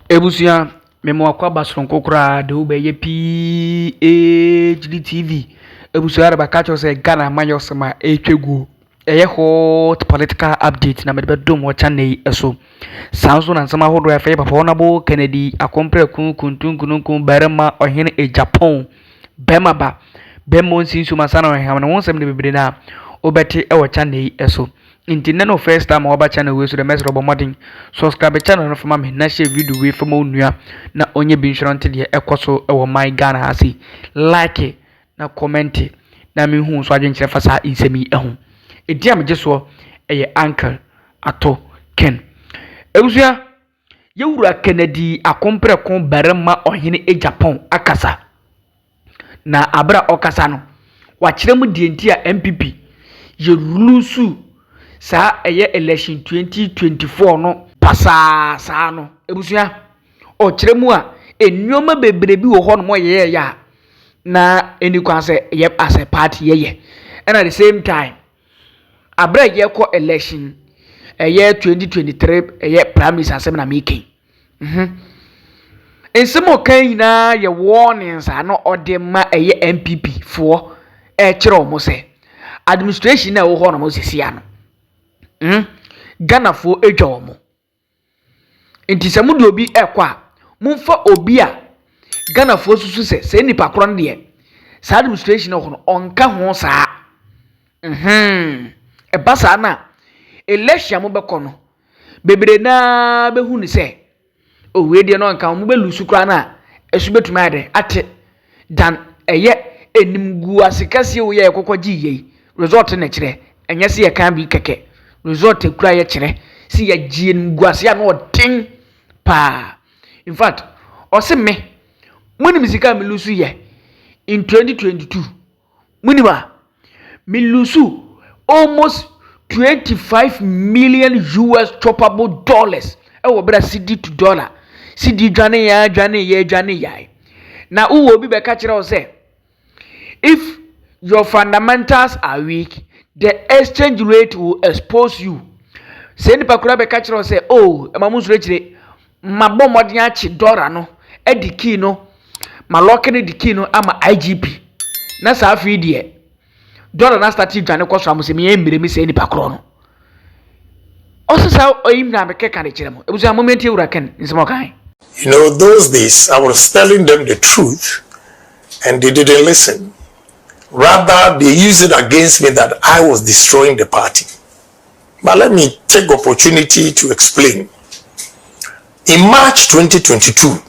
Ebusia memo akwa basronko kura de ubeye PhD TV. Ebusia araba kacho se Ghana mayosema etwegu. Eye hot political update na medbe dom wo channel eso. Sanso na nsama hodo ya fe papa Honorable Kennedy akompre kuntun barema Ohene Agyapong. Bema ba. Bemo nsinsu masana ohama na wonsem de bebre na obeti e wo channel eso. Inti no first time oba channel we so the message robo modern subscribe channel no for me na share video we for mo nua na onye bi insurance de ekoso e wo my Ghana hasi like na comment na me hu so adwen kire fasa insemi ehun edi am geso eye uncle Addo Ken ewusia yewura Kennedy akompre kon barema Ohene Agyapong akasa na abra okasa no wa kire mu die nti a NPP ye rulusu sa eye election 2024 no pasa sa no ebusia o kiremu a enyoma bebre bi wo ho no moye ya na enikwa se ye as a party ye and at the same time abra ye ko election eye 2023 eye primaries asem na making ensemo kan na ye warnings ano odema eye NPP for kire omo se administration na wo ho no mo sisia no Ghana fo edwa mo enti se mudu obi ekwa mumfa obi a Ghana fo susu se nipa kro ne sa administration ho onka ho saa e basa na election mo beko no bebre na behu ni se o we de no nka mo be lusu kra na esu betuma ade ate dan eye enimgu asikase wo ye kokkoji ye result na kire enye se ye kan bi keke result ekura ye kire si ye gien guase ya no odin pa in fact o se me muni misika mi lusu ye in 2022 muni ba mi lusu almost 25 million US choppable dollars e wo bra Citi to dollar Citi dwane ya na uwo bi be ka kire o se if your fundamentals are weak, the exchange rate will expose you. Say ni pakura be catch us say, oh, emamu surechire, mabo modern achi dollar no, the key no, ma locking the key no, ama IGP. Na sa afi die. Dollar na start dwane kwa so amuse me mbere me say ni pakura no. Also sa oyim na me keka de kire mo. Ebuza moment e wura ken nsemo kan. You know, those days I was telling them the truth and they didn't listen. Rather, they use it against me that I was destroying the party. But let me take opportunity to explain. In March 2022,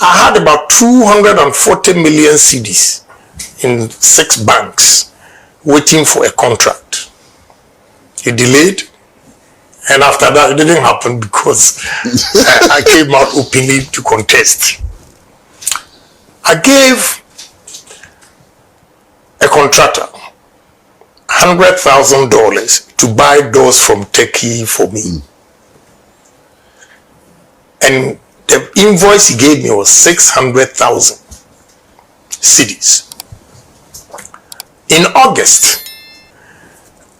I had about 240 million cedis in 6 banks waiting for a contract. It delayed, and after that, it didn't happen because I came out openly to contest. I gave a contractor $100,000 to buy doors from Turkey for me. And the invoice he gave me was 600,000 cedis. In August,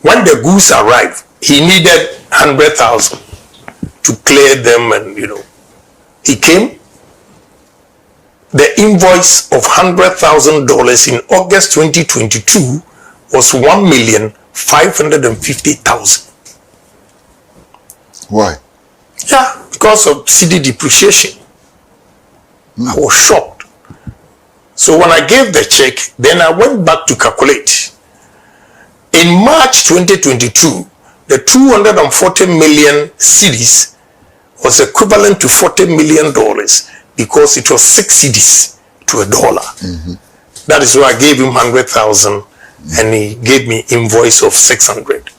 when the goods arrived, he needed 100,000 to clear them, and he came. The invoice of $100,000 in August 2022 was 1,550,000. Why? Yeah, because of Citi depreciation. I was shocked. So when I gave the check, then I went back to calculate. In March 2022, the 240 million cedis was equivalent to $40 million. Because it was 6 cedis to $1. That is why I gave him 100,000 and he gave me invoice of 600.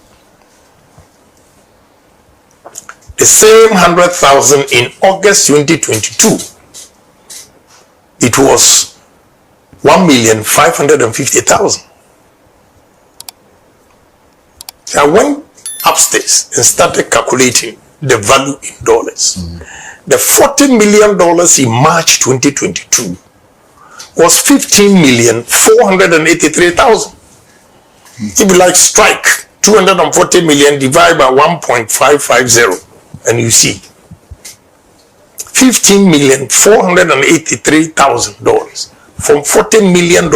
The same 100,000 in August 2022, it was 1,550,000. I went upstairs and started calculating the value in dollars. The $40 million in March 2022 was 15,483,000. If you like strike 240 million divided by 1.550 and you see $15,483,000 from $40 million.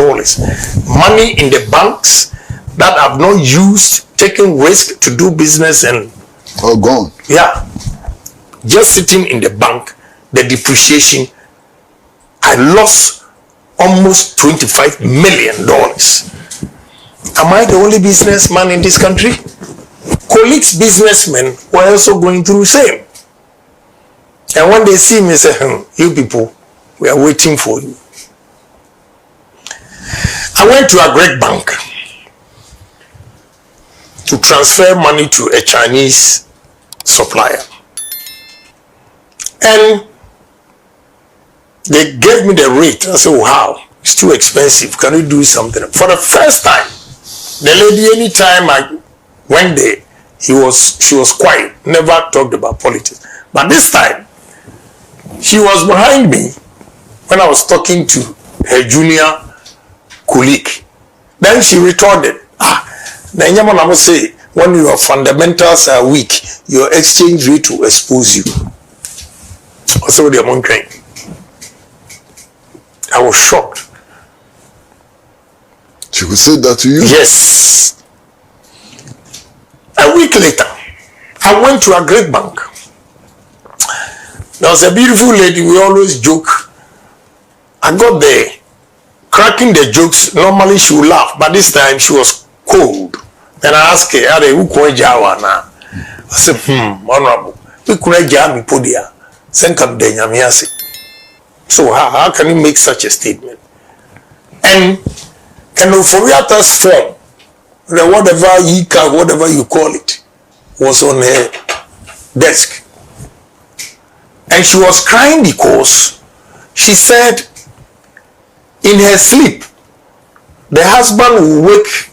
Money in the banks that have not used, taking risk to do business and all gone. Yeah. Just sitting in the bank, the depreciation, I lost almost $25 million. Am I the only businessman in this country? Colleagues, businessmen were also going through the same. And when they see me, they say, you people, we are waiting for you. I went to a great bank to transfer money to a Chinese supplier. And they gave me the rate. I said, wow, it's too expensive. Can you do something? For the first time, the lady, anytime I went there, she was quiet, never talked about politics. But this time, she was behind me when I was talking to her junior colleague. Then she retorted, then I must say, when your fundamentals are weak, your exchange rate will expose you. Also, the amount I was shocked. She could say that to you? Yes. A week later, I went to a great bank. There was a beautiful lady, we always joke. I got there, cracking the jokes. Normally she would laugh, but this time she was cold. Then I asked her, who could I said, honorable, we could me podia. So how can you make such a statement? And Kenoforiata's form, whatever you call it, was on her desk. And she was crying because she said in her sleep, the husband will wake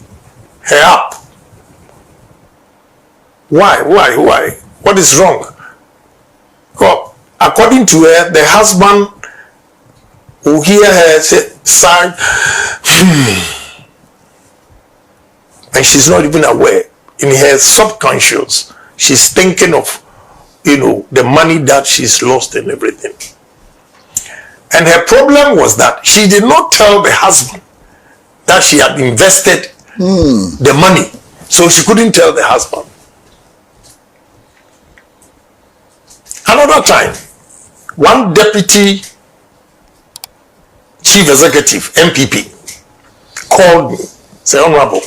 her up. Why? What is wrong? Well, according to her, the husband will hear her say, sigh, and she's not even aware. In her subconscious, she's thinking of, the money that she's lost and everything. And her problem was that she did not tell the husband that she had invested the money. So she couldn't tell the husband. Another time, one deputy chief executive, NPP, called me, said, Honorable,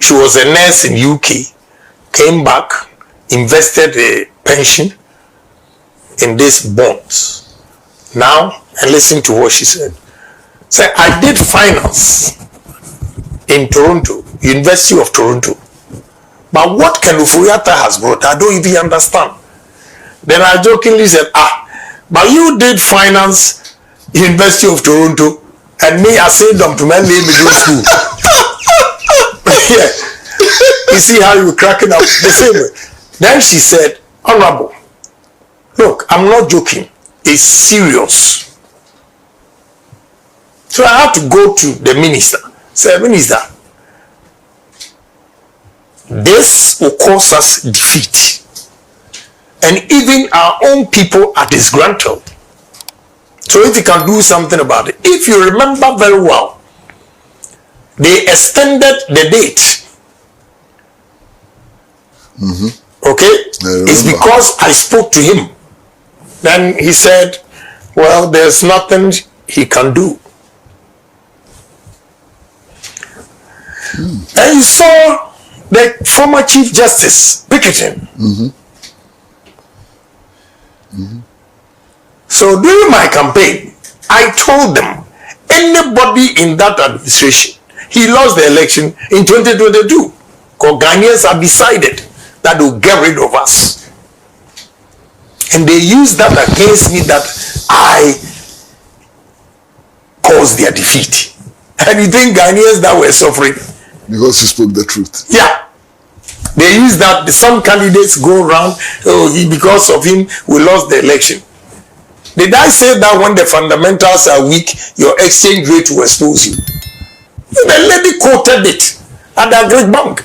she was a nurse in UK, came back, invested a pension in these bonds. Now, and listen to what she said. Say, I did finance in Toronto, University of Toronto. But what Kenoforiata has brought, I don't even understand. Then I jokingly said, but you did finance University of Toronto, and me, I said them to my middle school. Yeah. You see how you cracking up the same way. Then she said, Honorable, look, I'm not joking. It's serious. So I had to go to the minister. Say, Minister, this will cause us defeat. And even our own people are disgruntled. So if you can do something about it. If you remember very well, they extended the date. Okay? It's because I spoke to him. Then he said, well, there's nothing he can do. And you saw the former Chief Justice Picketing. So during my campaign, I told them, anybody in that administration, he lost the election in 2022. Because Ghanaians have decided that they'll get rid of us. And they used that against me, that I caused their defeat. And you think Ghanaians that were suffering? Because you spoke the truth. Yeah. They use that. Some candidates go around, because of him, we lost the election. Did I say that when the fundamentals are weak, your exchange rate will expose you? The lady quoted it at the great bank.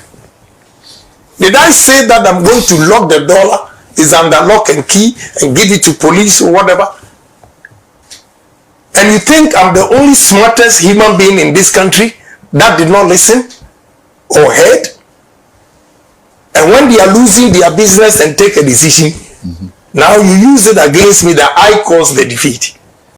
Did I say that I'm going to lock the dollar, is under lock and key, and give it to police or whatever? And you think I'm the only smartest human being in this country that did not listen or heard? And when they are losing their business and take a decision, now you use it against me that I caused the defeat.